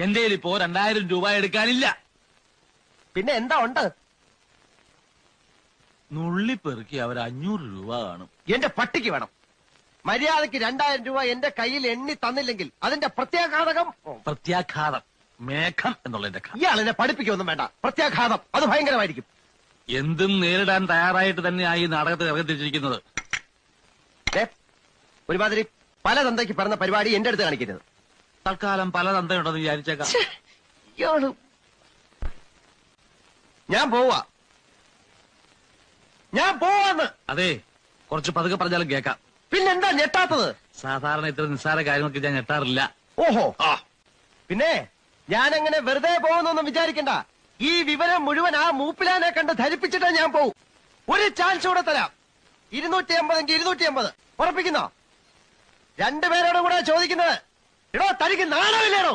എന്റെ ഇപ്പോ 2000 രൂപ എടുക്കാനില്ല. പിന്നെ എന്താ ഉണ്ട്? നുള്ളിപ്പെറുക്കി അവർ 500 രൂപ കാണും. എന്റെ പട്ടിക്ക് വേണം. മര്യാദക്ക് 2000 രൂപ എന്റെ കയ്യിൽ എണ്ണി തന്നില്ലെങ്കിൽ അതിന്റെ പ്രത്യാഘാതകം. പ്രത്യാഘാതം മേഘം എന്നുള്ളതിന്റെ ഇയാൾ എന്നെ പഠിപ്പിക്കൊന്നും വേണ്ട. പ്രത്യാഘാതം അത് ഭയങ്കരമായിരിക്കും. എന്തും നേരിടാൻ തയ്യാറായിട്ട് തന്നെയായി നാടകത്തിൽ ഇറങ്ങിത്തിരിച്ചിരിക്കുന്നത്. ഒരുമാതിരി പല തന്തയ്ക്ക് പറഞ്ഞ പരിപാടി എന്റെ അടുത്ത് കാണിക്കരുത്. തൽക്കാലം പല തന്തയുണ്ടെന്ന് വിചാരിച്ചേക്കാം. ഞാൻ പോവാന്ന്. അതെ, കുറച്ച് പതുക്കെ പറഞ്ഞാലും കേൾക്കാം. പിന്നെന്താ ഞെട്ടാത്തത്? സാധാരണ ഇത്ര നിസ്സാര കാര്യങ്ങൾക്ക് ഞാൻ ഞെട്ടാറില്ല. ഓഹോ, പിന്നെ ഞാനങ്ങനെ വെറുതെ പോകുന്നൊന്നും വിചാരിക്കണ്ട. ഈ വിവരം മുഴുവൻ ആ മൂപ്പിലാനെ കണ്ട് ധരിപ്പിച്ചിട്ടേ ഞാൻ പോവും. ഒരു ചാൻസ് കൂടെ തരാം. 250 250 ഉറപ്പിക്കുന്നോ? രണ്ടുപേരോടും കൂടെ ചോദിക്കുന്നത്. എടോ, തനിക്ക് നാണമില്ലേടോ?